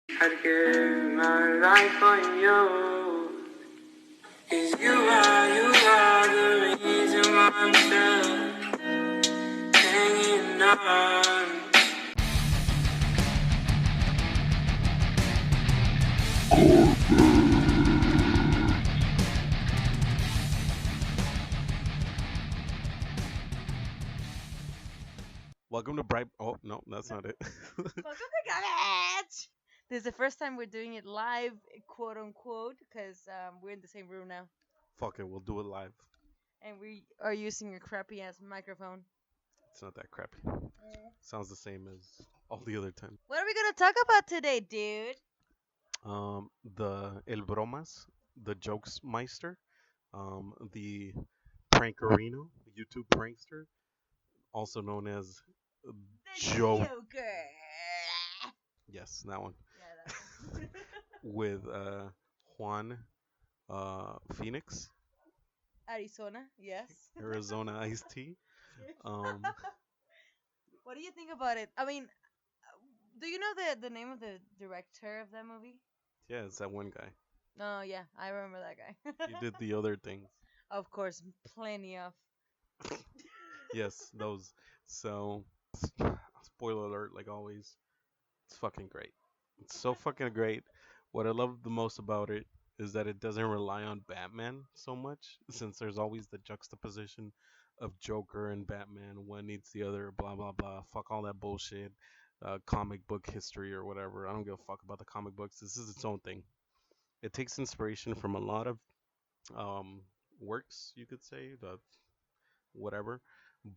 I'd give my life on you. 'Cause you are the reason why I'm still hanging on. Welcome to Bright. Oh no, that's not it. Welcome to college. This is the first time we're doing it live, quote unquote, because we're in the same room now, Fuck it, we'll do it live. and we are using a crappy ass microphone. It's not that crappy. Sounds the same as all the other time. What are we gonna talk about today, dude? The El Bromas, the Jokes Meister, the Prankerino, YouTube prankster, also known as The Joe. Joker. Yes, that one. Yeah, that one. With Juan Phoenix, Arizona, yes. Arizona iced tea. Um, What do you think about it? I mean, do you know the name of the director of that movie? yeah, it's that one guy. Oh yeah, I remember that guy. He did the other things. Of course, plenty of. Yes, those. So, spoiler alert, like always, it's fucking great. It's so fucking great. What I love the most about it is that it doesn't rely on Batman so much, since there's always the juxtaposition of Joker and Batman. One needs the other, blah, blah, blah. Fuck all that bullshit. Comic book history or whatever. I don't give a fuck about the comic books. This is its own thing. It takes inspiration from a lot of um, works, you could say, the whatever,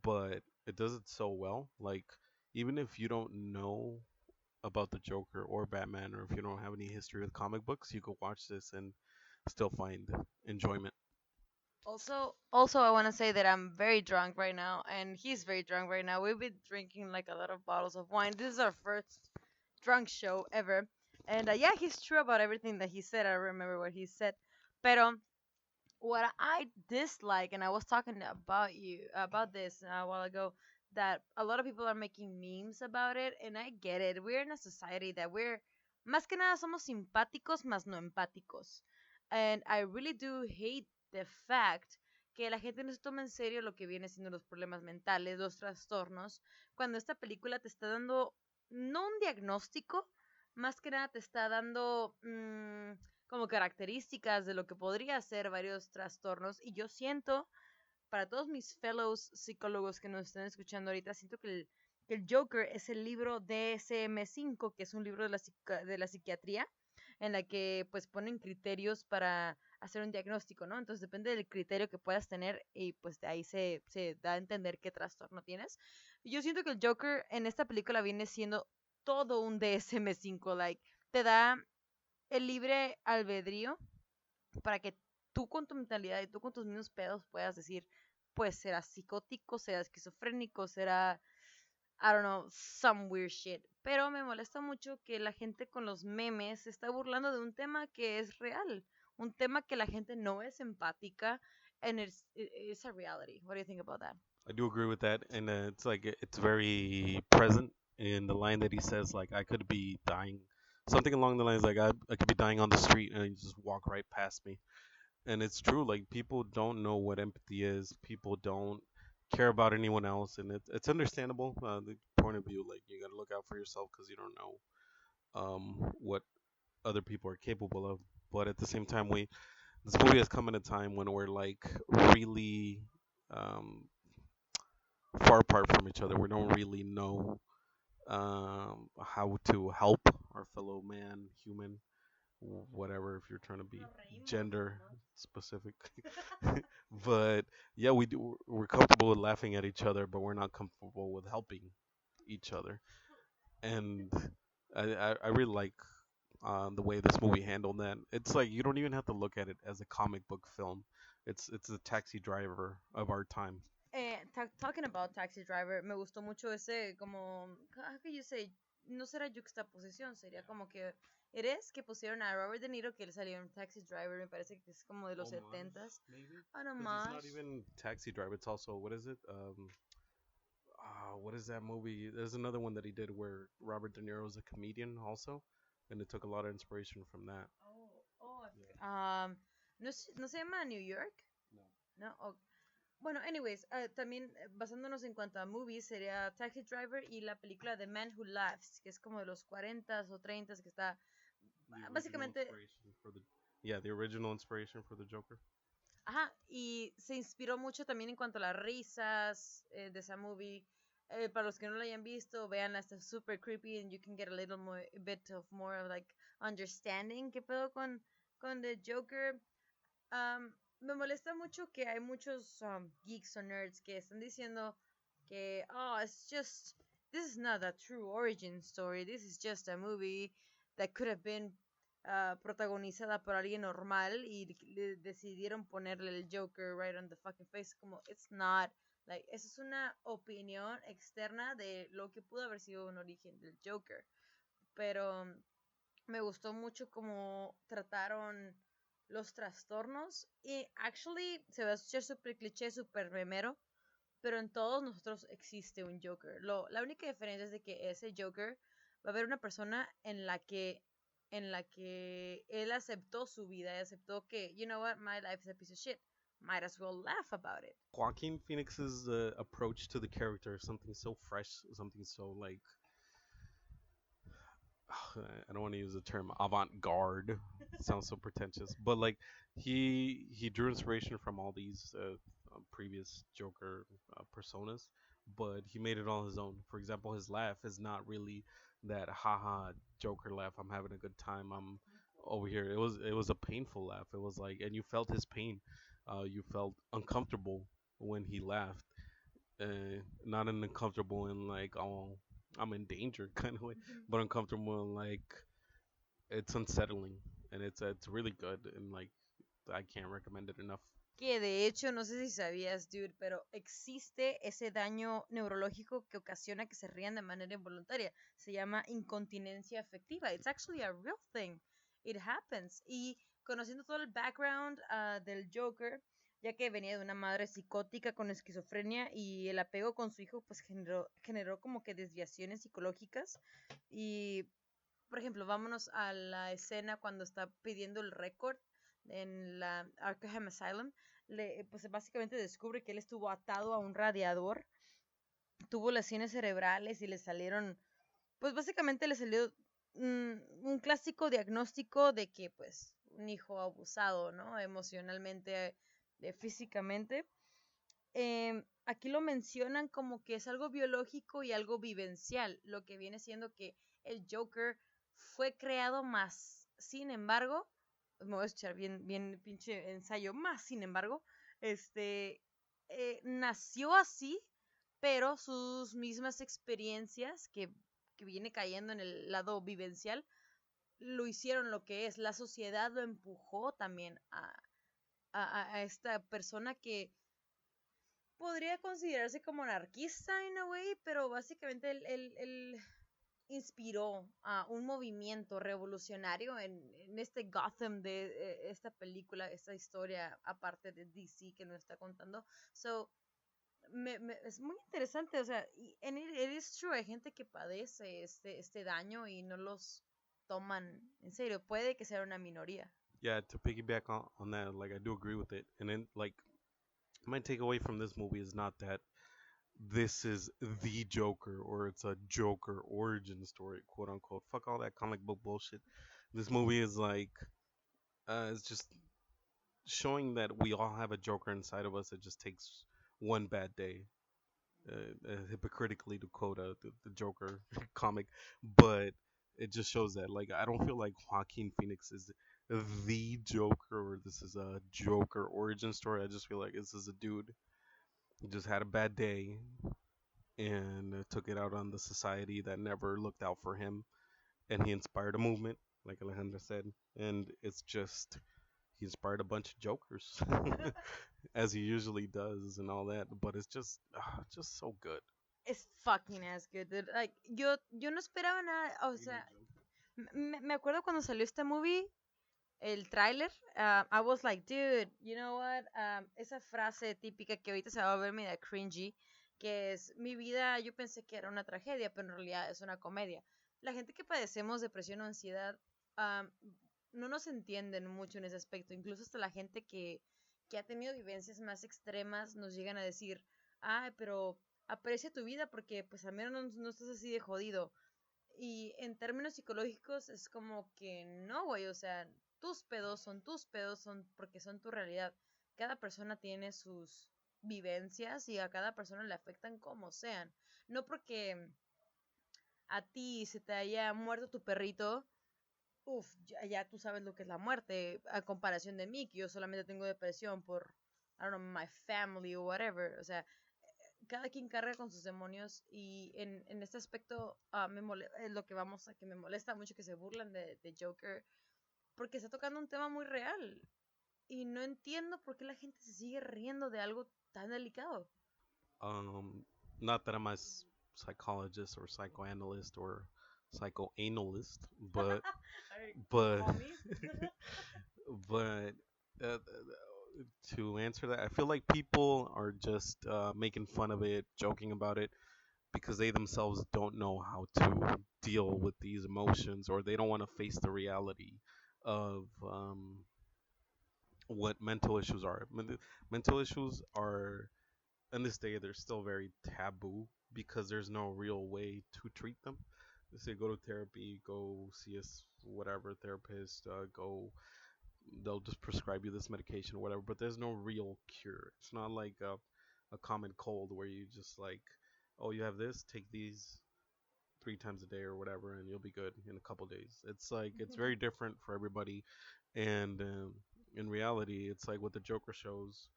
but it does it so well. Like, even if you don't know about the Joker or Batman, or if you don't have any history with comic books, you could watch this and still find enjoyment. Also, I want to say that I'm very drunk right now, and he's very drunk right now. We've been drinking like a lot of bottles of wine. This is our first drunk show ever, and yeah, he's true about everything that he said. I remember what he said, pero what I dislike, and I was talking about this a while ago, that a lot of people are making memes about it, and I get it. We're in a society that we're más que nada somos simpáticos más no empáticos, and I really do hate the fact que la gente no se toma en serio lo que viene siendo los problemas mentales, los trastornos, cuando esta película te está dando no un diagnóstico, más que nada te está dando como características de lo que podría ser varios trastornos. Y yo siento, para todos mis fellows psicólogos que nos están escuchando ahorita, siento que el Joker es el libro DSM-5, que es un libro de la psiquiatría, en la que pues ponen criterios para hacer un diagnóstico, ¿no? Entonces depende del criterio que puedas tener y pues de ahí se da a entender qué trastorno tienes. Yo siento que el Joker en esta película viene siendo todo un DSM-5, like, te da el libre albedrío para que tú con tu mentalidad y tú con tus mismos pedos puedas decir, pues será psicótico, será esquizofrénico, será, I don't know, some weird shit. Pero me molesta mucho que la gente con los memes se está burlando de un tema que es real, un tema que la gente no es empática, and it's a reality. What do you think about that? I do agree with that, and it's like it's very present in the line that he says, like, I could be dying, something along the lines like I could be dying on the street and you just walk right past me. And it's true, like, people don't know what empathy is. People don't care about anyone else, and it's understandable, the point of view. Like, you got to look out for yourself because you don't know what other people are capable of. But at the same time, we this movie has come at a time when we're like really um, far apart from each other. We don't really know how to help our fellow man, human, whatever, if you're trying to be gender specific. But yeah, we're comfortable with laughing at each other, but we're not comfortable with helping each other. And I really like the way this movie handled that. It's like you don't even have to look at it as a comic book film. It's a taxi driver of our time. Talking about Taxi Driver, me gustó mucho ese, como, how can you say, no será juxtaposición, sería como que eres que pusieron a Robert De Niro, que él salió en Taxi Driver, me parece que es como de los Homage, setentas. maybe, Ah, no because it's not más. even taxi driver. It's also, what is it? What is that movie? There's another one that he did where Robert De Niro is a comedian also. and it took a lot of inspiration from that. ¿No se llama New York? No. No. Bueno, anyways, también basándonos en cuanto a movies, sería Taxi Driver y la película The Man Who Laughs, que es como de los 40s o 30s, que está básicamente... The original inspiration for the Joker. Ajá, y se inspiró mucho también en cuanto a las risas de esa movie. Para los que no la hayan visto, vean, está super creepy and you can get a little more, a bit of more of like understanding qué pedo con The Joker. Me molesta mucho que hay muchos geeks o nerds que están diciendo que, oh, this is not a true origin story, this is just a movie that could have been protagonizada por alguien normal y le decidieron ponerle el Joker right on the fucking face, como, it's not, like, eso es una opinión externa de lo que pudo haber sido un origen del Joker, pero me gustó mucho cómo trataron los trastornos y actually se va a escuchar súper cliché, súper memero, pero en todos nosotros existe un Joker. La única diferencia es de que ese Joker va a haber una persona en la que él aceptó su vida y aceptó que, you know what, my life is a piece of shit. Might as well laugh about it. Joaquin Phoenix's approach to the character, something so fresh, something so like I don't want to use the term avant-garde. Sounds so pretentious, but like he drew inspiration from all these previous Joker personas, but he made it all his own. For example, his laugh is not really that haha Joker laugh. I'm having a good time. I'm over here. It was a painful laugh. It was like, and you felt his pain. You felt uncomfortable when he laughed. Not an uncomfortable in like, oh, I'm in danger kind of way, but uncomfortable in like it's unsettling, and it's really good, and like I can't recommend it enough. Que de hecho, no sé si sabías, dude, pero existe ese daño neurológico que ocasiona que se rían de manera involuntaria. Se llama incontinencia afectiva. It's actually a real thing. It happens. Y conociendo todo el background del Joker, ya que venía de una madre psicótica con esquizofrenia y el apego con su hijo, pues generó como que desviaciones psicológicas. Y, por ejemplo, vámonos a la escena cuando está pidiendo el récord en la Arkham Asylum. Pues básicamente descubre que él estuvo atado a un radiador, tuvo lesiones cerebrales y le salieron, pues básicamente le salió un clásico diagnóstico de que pues un hijo abusado, ¿no? Emocionalmente, físicamente. Aquí lo mencionan como que es algo biológico y algo vivencial, lo que viene siendo que el Joker fue creado más, sin embargo, me voy a escuchar bien pinche ensayo, más sin embargo, nació así, pero sus mismas experiencias que viene cayendo en el lado vivencial, lo hicieron lo que es, la sociedad lo empujó también a esta persona que podría considerarse como anarquista en a way, pero básicamente él inspiró a un movimiento revolucionario en este Gotham de esta película, esta historia aparte de DC que nos está contando. So, es muy interesante, o sea, and it is true, hay gente que padece este daño y no los toman en serio, puede que sea una minoría. Yeah, to piggyback on that, like I do agree with it, and then like my takeaway from this movie is not that this is the Joker or it's a Joker origin story, quote unquote. Fuck all that comic book bullshit. This movie is like, it's just showing that we all have a Joker inside of us. It just takes one bad day, hypocritically to quote the Joker comic, but it just shows that like I don't feel like Joaquin Phoenix is the Joker or this is a Joker origin story. I just feel like this is a dude who just had a bad day and took it out on the society that never looked out for him, and he inspired a movement, like Alejandra said, and it's just he inspired a bunch of jokers, as he usually does, and all that. But it's just so good. Es fucking ass good, dude. Like, yo no esperaba nada, o sea, me acuerdo cuando salió este movie, el tráiler, I was like, dude, you know what, esa frase típica que ahorita se va a ver media cringy, que es, mi vida, yo pensé que era una tragedia, pero en realidad es una comedia. la gente que padecemos depresión o ansiedad, am, no nos entienden mucho en ese aspecto. Incluso hasta la gente que ha tenido vivencias más extremas nos llegan a decir, ay, pero aprecia tu vida porque pues al menos no estás así de jodido. Y en términos psicológicos es como que no, güey, o sea, tus pedos son porque son tu realidad. Cada persona tiene sus vivencias y a cada persona le afectan como sean. No porque a ti se te haya muerto tu perrito, uff, ya tú sabes lo que es la muerte, a comparación de mí, que yo solamente tengo depresión por, I don't know, my family o whatever. O sea, cada quien carga con sus demonios y en este aspecto es lo que vamos a que me molesta mucho que se burlan de Joker porque está tocando un tema muy real y no entiendo por qué la gente se sigue riendo de algo tan delicado. Um, Not that I'm a psychologist or psychoanalyst or psychoanalyst, but Ay, but homies. but to answer that, I feel like people are just making fun of it, joking about it, because they themselves don't know how to deal with these emotions, or they don't want to face the reality of what mental issues are. Mental issues are, in this day, they're still very taboo because there's no real way to treat them. They say go to therapy, go see a whatever therapist, go. They'll just prescribe you this medication or whatever, but there's no real cure. It's not like a common cold where you just like, oh, you have this, take these 3 times a day or whatever, and you'll be good in a couple days. It's like it's very different for everybody, and in reality, it's like what the Joker shows,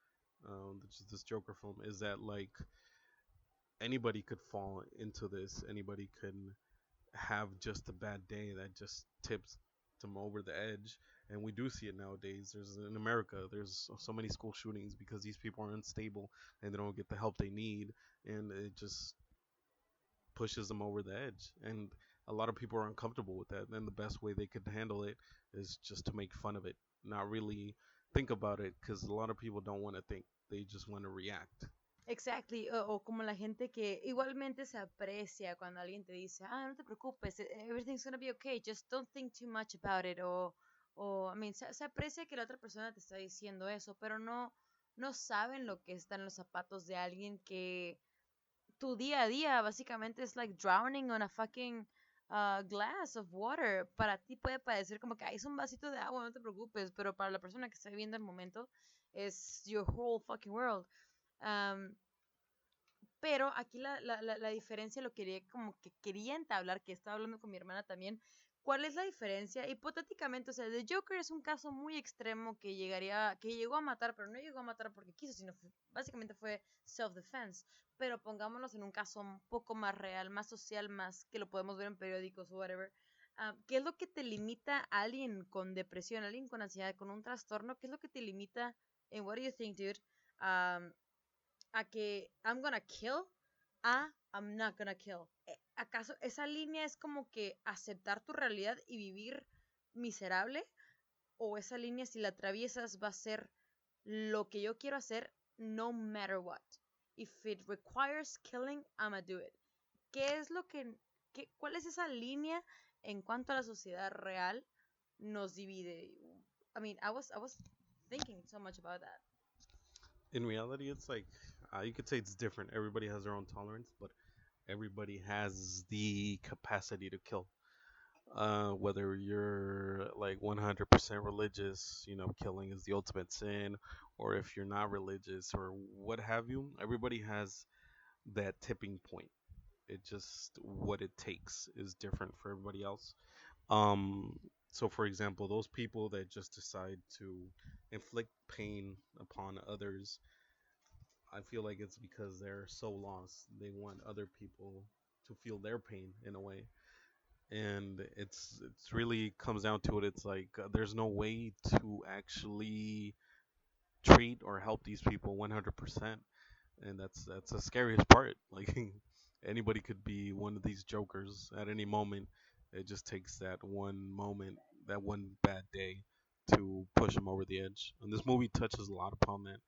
which is this Joker film, is that like anybody could fall into this. Anybody can have just a bad day that just tips them over the edge. And we do see it nowadays. There's in America, there's so many school shootings because these people are unstable and they don't get the help they need, and it just pushes them over the edge. And a lot of people are uncomfortable with that. And the best way they could handle it is just to make fun of it, not really think about it, because a lot of people don't want to think. They just want to react. Exactly, o como la gente que igualmente se aprecia cuando alguien te dice, ah, no te preocupes, everything's gonna be okay, just don't think too much about it, I mean, se aprecia que la otra persona te está diciendo eso, pero no saben lo que está en los zapatos de alguien que tu día a día básicamente es like drowning on a fucking glass of water. Para ti puede parecer como que "Ay, es un vasito de agua, no te preocupes", pero para la persona que está viviendo el momento es your whole fucking world. Um, pero aquí la diferencia lo quería como que quería entablar, que estaba hablando con mi hermana también. ¿Cuál es la diferencia? Hipotéticamente, o sea, The Joker es un caso muy extremo que llegó a matar, pero no llegó a matar porque quiso, sino básicamente fue self-defense. Pero pongámonos en un caso un poco más real, más social, más que lo podemos ver en periódicos o whatever. ¿Qué es lo que te limita a alguien con depresión, a alguien con ansiedad, con un trastorno? ¿Qué es lo que te limita en what do you think, dude? Um, a que I'm gonna kill a I'm not gonna kill. ¿Acaso esa línea es como que aceptar tu realidad y vivir miserable? ¿O esa línea si la atraviesas va a ser lo que yo quiero hacer no matter what? If it requires killing, I'ma do it. ¿Qué es lo cuál es esa línea en cuanto a la sociedad real nos divide? I mean, I was thinking so much about that. In reality, it's like you could say it's different. Everybody has their own tolerance, but everybody has the capacity to kill. Whether you're like 100% religious, killing is the ultimate sin, or if you're not religious or what have you, everybody has that tipping point. It just what it takes is different for everybody else. Um, so for example, those people that just decide to inflict pain upon others, I feel like it's because they're so lost. They want other people to feel their pain in a way, and it's really comes down to it. It's like there's no way to actually treat or help these people 100%, and that's the scariest part. Like anybody could be one of these jokers at any moment. It just takes that one moment, that one bad day, to push them over the edge. And this movie touches a lot upon that.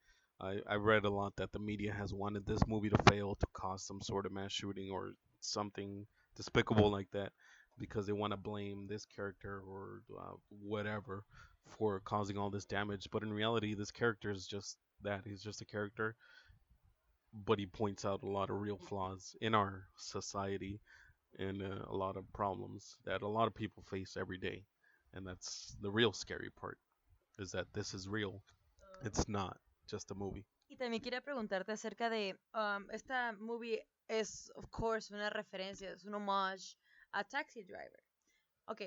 I read a lot that the media has wanted this movie to fail to cause some sort of mass shooting or something despicable like that, because they want to blame this character or whatever for causing all this damage. But in reality, this character is just that. He's just a character, but he points out a lot of real flaws in our society and a lot of problems that a lot of people face every day. And that's the real scary part, is that this is real. It's not just a movie. Y también quería preguntarte acerca de esta movie es, of course, una referencia, es un homage a Taxi Driver. Ok,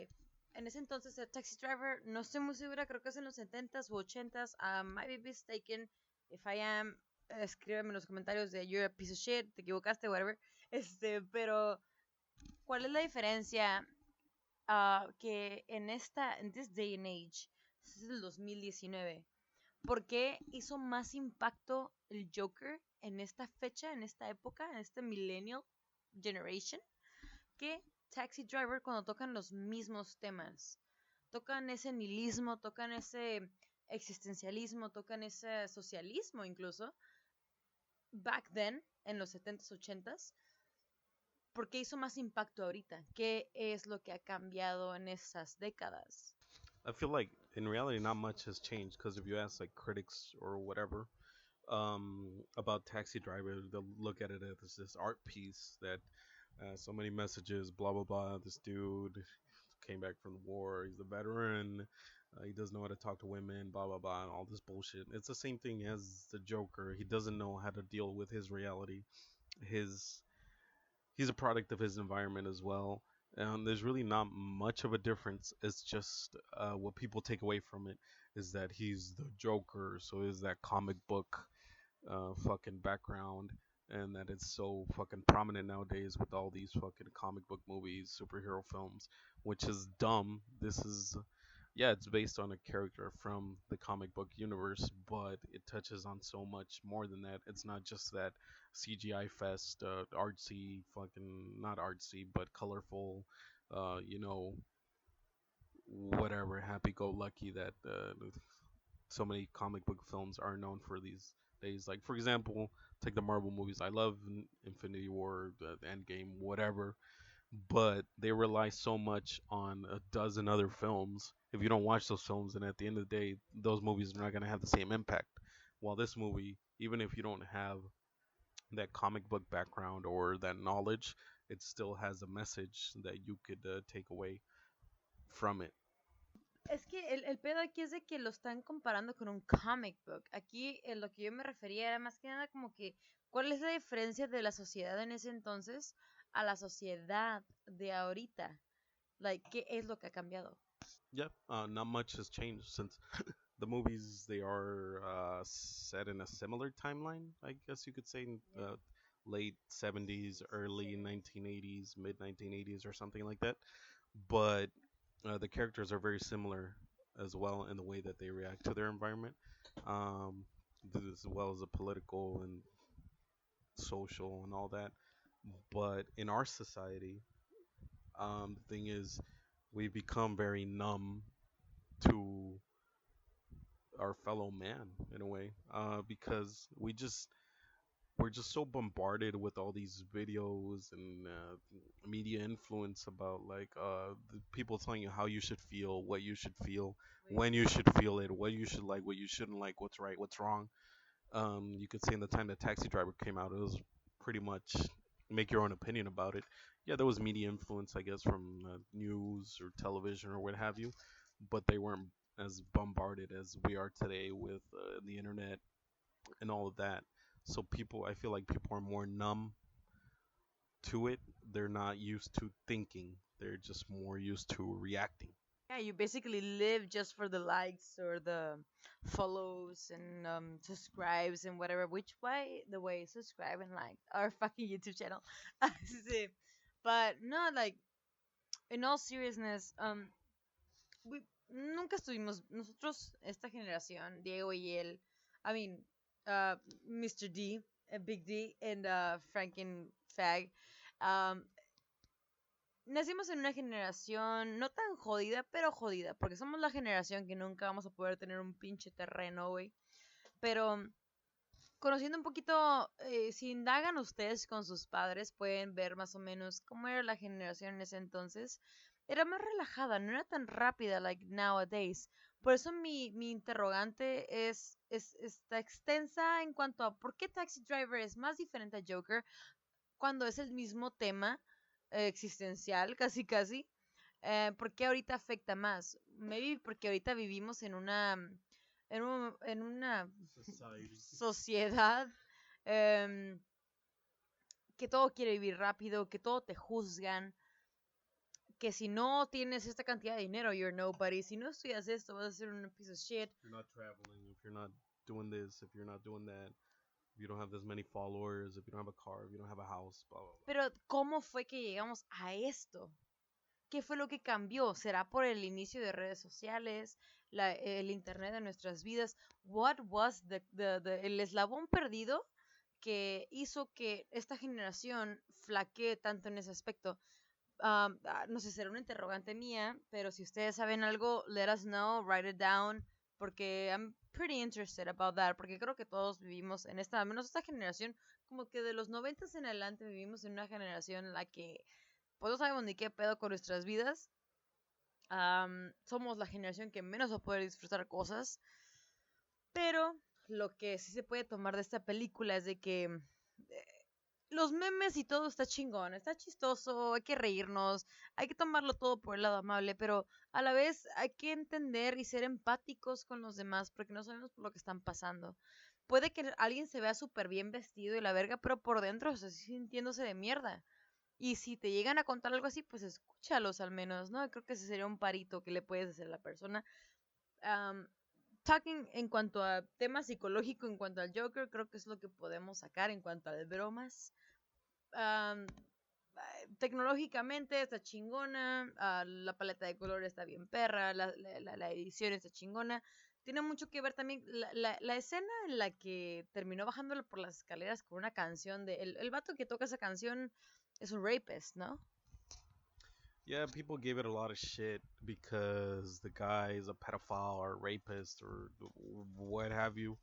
en ese entonces el Taxi Driver, no estoy muy segura, creo que es en los 70s u 80s. I might be mistaken. If I am, escríbeme en los comentarios de you're a piece of shit, te equivocaste, whatever. Pero, ¿cuál es la diferencia que en this day and age, este es el 2019, ¿por qué hizo más impacto el Joker en esta fecha, en esta época, en este millennial generation, que Taxi Driver cuando tocan los mismos temas? Tocan ese nihilismo, tocan ese existencialismo, tocan ese socialismo incluso. Back then, en los 70s, 80s, ¿por qué hizo más impacto ahorita? ¿Qué es lo que ha cambiado en esas décadas? I feel like in reality, not much has changed because if you ask like critics or whatever about Taxi Driver, they'll look at it as this art piece that so many messages, blah blah blah. This dude came back from the war. He's a veteran. He doesn't know how to talk to women, blah blah blah, and all this bullshit. It's the same thing as the Joker. He doesn't know how to deal with his reality. His He's a product of his environment as well. And there's really not much of a difference. It's just what people take away from it is that he's the Joker, so is that comic book fucking background, and that it's so fucking prominent nowadays with all these fucking comic book movies, superhero films, which is dumb. This is, yeah, it's based on a character from the comic book universe, but it touches on so much more than that. It's not just that CGI fest, artsy, fucking not artsy, but colorful, you know, whatever, happy-go-lucky that so many comic book films are known for these days. Like for example, take the Marvel movies. I love Infinity War, Endgame, whatever, but they rely so much on a dozen other films. If you don't watch those films, then at the end of the day, those movies are not going to have the same impact. While this movie, even if you don't have that comic book background or that knowledge, it still has a message that you could take away from it. Es que el pedo aquí es de que lo están comparando con un comic book. Aquí lo que yo me refería era más que nada como que, ¿cuál es la diferencia de la sociedad en ese entonces a la sociedad de ahorita? Like, ¿qué es lo que ha cambiado? Yeah, not much has changed since the movies. They are set in a similar timeline, I guess you could say, in late 70s, early 1980s, mid 1980s, or something like that. But the characters are very similar as well in the way that they react to their environment, um, as well as the political and social and all that. But in our society, the thing is, we become very numb to our fellow man in a way, because we're just so bombarded with all these videos and media influence about like the people telling you how you should feel, what you should feel, when you should feel it, what you should like, what you shouldn't like, what's right, what's wrong. You could say in the time that Taxi Driver came out, it was pretty much make your own opinion about it. Yeah, there was media influence, I guess, from news or television or what have you, but they weren't as bombarded as we are today with the internet and all of that. So people, I feel like people are more numb to it. They're not used to thinking. They're just more used to reacting. Yeah, you basically live just for the likes or the follows and subscribes and whatever. Which way the way subscribe and like our fucking YouTube channel. Sí. But no, like in all seriousness, nunca estuvimos nosotros esta generación, Diego y él. I mean, Mr. D, Big D, and Franken Fag. Um, Nacimos en una generación no tan jodida, pero jodida, porque somos la generación que nunca vamos a poder tener un pinche terreno, güey. Pero conociendo un poquito, si indagan ustedes con sus padres, pueden ver más o menos cómo era la generación en ese entonces. Era más relajada, no era tan rápida like nowadays. Por eso mi interrogante está extensa en cuanto a por qué Taxi Driver es más diferente a Joker cuando es el mismo tema existencial, casi casi. ¿Por qué ahorita afecta más? Maybe porque ahorita vivimos en una Society. sociedad em, que todo quiere vivir rápido, que todo te juzgan, que si no tienes esta cantidad de dinero, you're nobody. Si no estudias esto, vas a ser un piece of shit. If you're not traveling, if you're not doing this, if you're not doing that, if you don't have this many followers, if you don't have a car, if you don't have a house, blah blah blah. Pero ¿cómo fue que llegamos a esto? ¿Qué fue lo que cambió? ¿Será por el inicio de redes sociales, el internet de nuestras vidas? What was el eslabón perdido que hizo que esta generación flaquee tanto en ese aspecto? No sé, será una interrogante mía, pero si ustedes saben algo, let us know, write it down, porque I'm pretty interested about that, porque creo que todos vivimos en esta, al menos esta generación, como que de los 90 en adelante vivimos en una generación en la que pues no sabemos ni qué pedo con nuestras vidas. Somos la generación que menos va a poder disfrutar cosas, pero lo que sí se puede tomar de esta película es de que los memes y todo está chingón, está chistoso, hay que reírnos, hay que tomarlo todo por el lado amable, pero a la vez hay que entender y ser empáticos con los demás porque no sabemos por lo que están pasando. Puede que alguien se vea súper bien vestido y la verga, pero por dentro se está sintiéndose de mierda. Y si te llegan a contar algo así, pues escúchalos al menos, ¿no? Creo que ese sería un parito que le puedes hacer a la persona. Um, Talking en cuanto a tema psicológico, en cuanto al Joker, creo que es lo que podemos sacar en cuanto a bromas. Um, Tecnológicamente está chingona, la paleta de colores está bien perra, la edición está chingona. Tiene mucho que ver también la escena en la que terminó bajándolo por las escaleras con una canción de... El vato que toca esa canción es un rapist, ¿no? Yeah, people gave it a lot of shit because the guy is a pedophile or a rapist or what have you.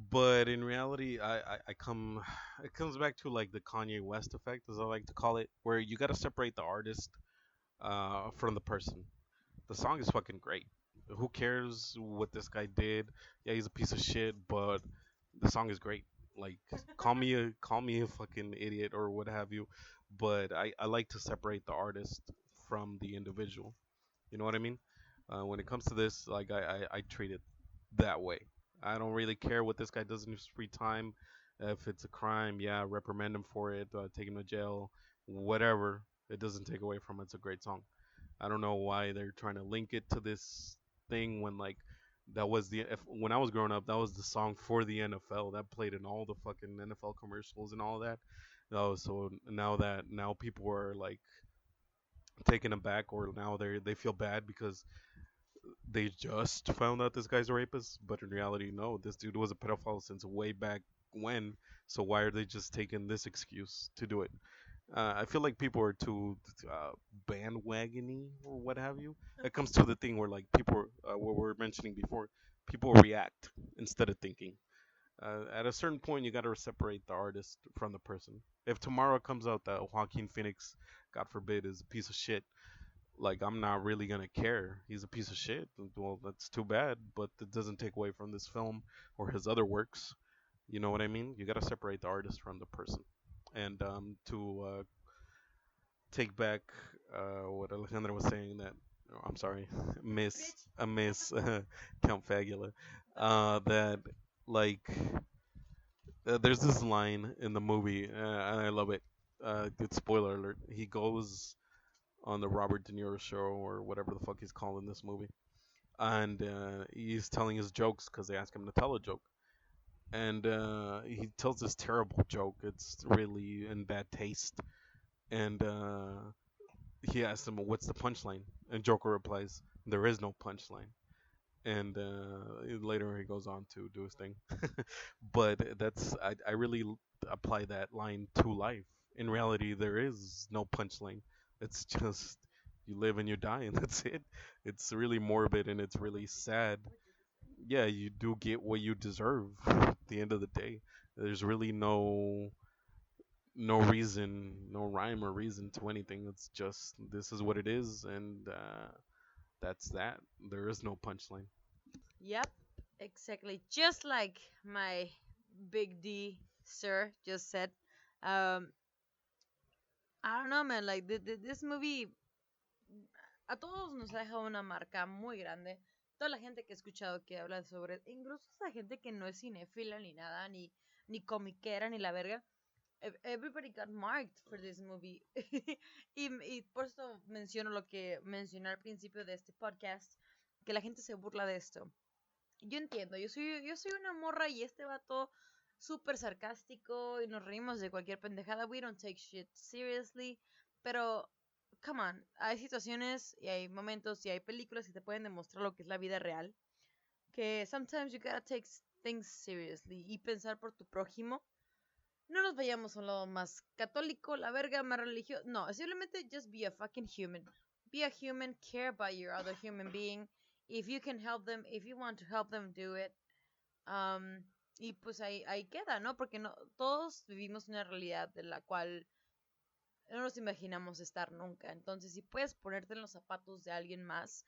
But in reality, I come, it comes back to like the Kanye West effect, as I like to call it, where you got to separate the artist from the person. The song is fucking great. Who cares what this guy did? Yeah, he's a piece of shit, but the song is great. Like, call me a fucking idiot or what have you, but I like to separate the artist from the individual. You know what I mean? When it comes to this, like I treat it that way. I don't really care what this guy does in his free time. If it's a crime, yeah, reprimand him for it, take him to jail, whatever. It doesn't take away from it. It's a great song. I don't know why they're trying to link it to this thing when like that was when I was growing up, that was the song for the NFL that played in all the fucking NFL commercials and all that. Oh, so now people are like taken aback, or now they feel bad because they just found out this guy's a rapist, but in reality, no, this dude was a pedophile since way back when. So why are they just taking this excuse to do it? I feel like people are too bandwagony or what have you. It comes to the thing where like people, what we were mentioning before, people react instead of thinking. At a certain point, you got to separate the artist from the person. If tomorrow comes out that Joaquin Phoenix, God forbid, is a piece of shit, like I'm not really gonna care. He's a piece of shit. Well, that's too bad, but it doesn't take away from this film or his other works. You know what I mean? You gotta separate the artist from the person. And to take back what Alejandra was saying, that I'm sorry, Miss Count Fagula, that like there's this line in the movie, and I love it. Good spoiler alert. He goes on the Robert De Niro show or whatever the fuck he's calling this movie, and he's telling his jokes because they ask him to tell a joke, and he tells this terrible joke. It's really in bad taste, and he asks him, "What's the punchline?" And Joker replies, "There is no punchline." And later he goes on to do his thing. But I really apply that line to life. In reality, there is no punchline. It's just you live and you die, and that's it. It's really morbid and it's really sad. yeah, you do get what you deserve at the end of the day. There's really no reason, no rhyme or reason to anything. It's just this is what it is, and that's that. There is no punchline. Yep, exactly. Just like my big D sir just said. Um, I don't know, man. Like this movie a todos nos ha dejado una marca muy grande. Toda la gente que he escuchado que habla sobre, incluso esa gente que no es cinéfila ni nada, ni comiquera ni la verga. Everybody got marked for this movie. y por eso menciono lo que mencioné al principio de este podcast, que la gente se burla de esto. Yo entiendo, yo soy una morra y este vato súper sarcástico y nos reímos de cualquier pendejada. We don't take shit seriously. Pero, come on, hay situaciones y hay momentos y hay películas que te pueden demostrar lo que es la vida real. Que sometimes you gotta take things seriously y pensar por tu prójimo. No nos vayamos a un lado más católico, la verga, más religioso. No, simplemente just be a fucking human. Be a human, care about your other human being. If you can help them, if you want to help them, do it. Um, y pues ahí queda, ¿no? Porque no, todos vivimos una realidad de la cual no nos imaginamos estar nunca. Entonces, si puedes ponerte en los zapatos de alguien más,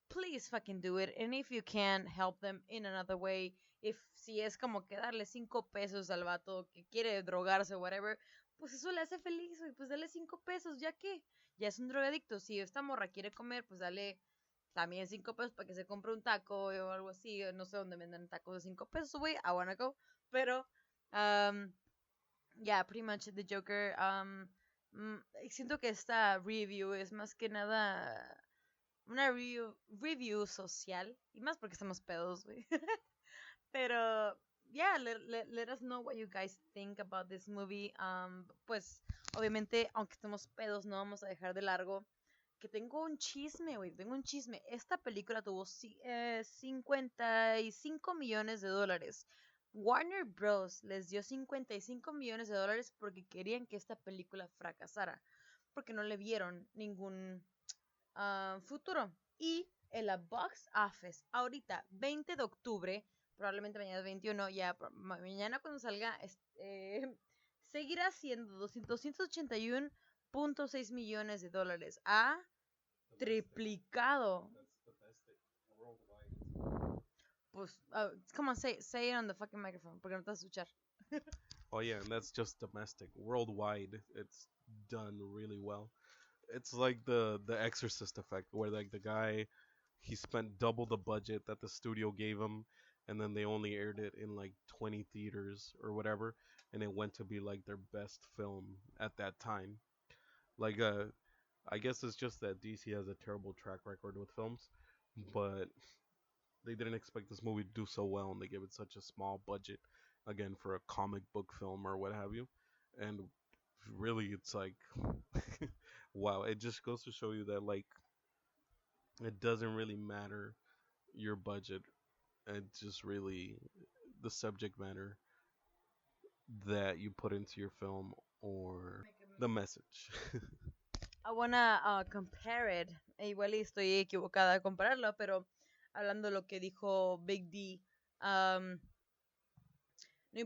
please fucking do it. And if you can, help them in another way. If si es como que darle 5 pesos al vato que quiere drogarse o whatever, pues eso le hace feliz, y pues dale 5 pesos, ya que ya es un drogadicto. Si esta morra quiere comer, pues dale también 5 pesos para que se compre un taco o algo así. No sé dónde venden tacos de 5 pesos, güey. I wanna go. Pero, um, yeah, pretty much the Joker. Siento que esta review es más que nada una review social. Y más porque estamos pedos, güey. Pero, yeah, let us know what you guys think about this movie. Pues, obviamente, aunque estemos pedos, no vamos a dejar de largo. Que tengo un chisme, güey. Tengo un chisme. Esta película tuvo 55 millones de dólares. Warner Bros. Les dio 55 millones de dólares porque querían que esta película fracasara. Porque no le vieron ningún futuro. Y en la box office, ahorita, 20 de octubre, probablemente mañana es 21, ya mañana cuando salga, seguirá siendo 281.6 millones de dólares. Ha triplicado. Pues, come on, say it on the fucking microphone, porque no te vas a escuchar. Oh yeah, and that's just domestic. Worldwide, it's done really well. It's like the Exorcist effect, where like the guy he spent double the budget that the studio gave him, and then they only aired it in like 20 theaters or whatever, and it went to be like their best film at that time. Like I guess it's just that DC has a terrible track record with films, but they didn't expect this movie to do so well, and they gave it such a small budget, again for a comic book film or what have you, and really it's like, wow, it just goes to show you that like it doesn't really matter your budget, it's just really the subject matter that you put into your film or the message. I wanna compare it. Igual y estoy equivocada a compararlo, pero hablando de lo que dijo Big D, um, no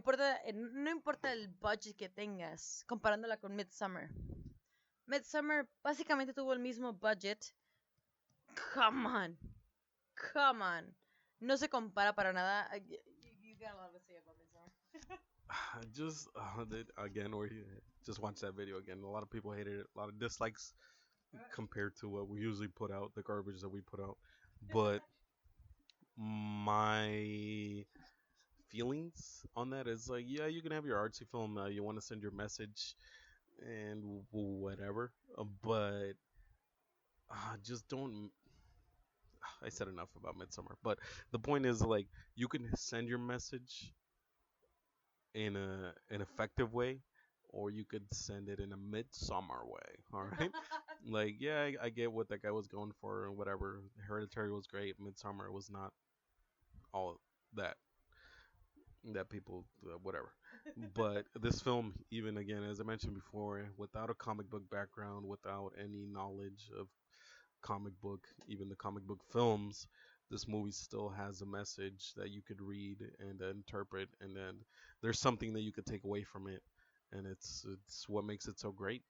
importa el budget que tengas, comparándola con Midsummer. Midsummer básicamente tuvo el mismo budget. Come on. Come on. No se compara para nada. You got a lot to say about Midsummer. Just again, or just watch that video again. A lot of people hated it. A lot of dislikes compared to what we usually put out, the garbage that we put out. But my feelings on that is like, yeah, you can have your artsy film. You want to send your message and whatever, but just don't. I said enough about Midsummer, but the point is like you can send your message in an effective way, or you could send it in a midsummer way. All right, like yeah, I get what that guy was going for and whatever. Hereditary was great. Midsummer was not all that people whatever. But this film, even again, as I mentioned before, without a comic book background, without any knowledge of comic book, even the comic book films, this movie still has a message that you could read and interpret, and then there's something that you could take away from it, and it's what makes it so great.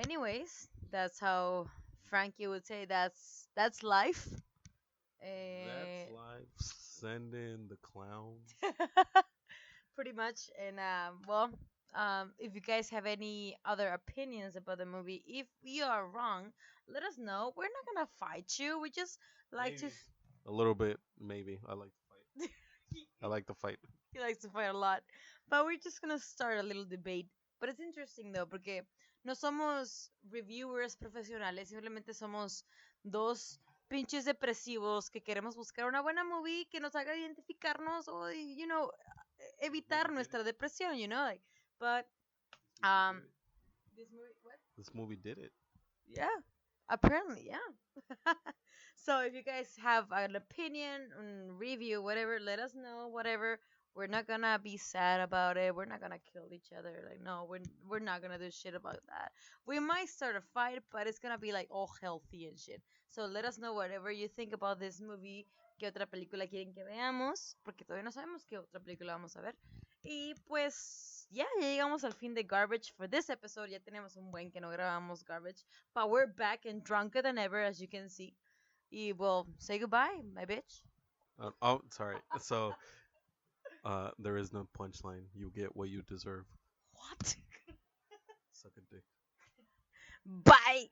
Anyways, that's how Frankie would say that's life. That's Eh, life. Send in the clowns. pretty much. And well, if you guys have any other opinions about the movie, if we are wrong, let us know. We're not gonna fight you. We just like to. Maybe a little bit. Maybe I like to fight. he, I like to fight. he likes to fight a lot, but we're just gonna start a little debate. But it's interesting though, porque no somos reviewers profesionales, simplemente somos dos pinches depresivos que queremos buscar una buena movie que nos haga identificarnos o, This movie evitar did it. nuestra depresión, like. But This movie did um, it. this movie, what? This movie did it. Yeah, apparently, yeah. So if you guys have an opinion, review, whatever, let us know. Whatever, we're not gonna be sad about it. We're not gonna kill each other. Like, no, we're not gonna do shit about that. We might start a fight, but it's gonna be like all healthy and shit. So let us know whatever you think about this movie. ¿Qué otra película quieren que veamos? Porque todavía no sabemos qué otra película vamos a ver. Y pues, ya llegamos al fin de Garbage for this episode. Ya tenemos un buen que no grabamos Garbage. But we're back and drunker than ever, as you can see. Y well, say goodbye, my bitch. Oh, sorry. So, there is no punchline. You get what you deserve. What? Suck a dick. Bye.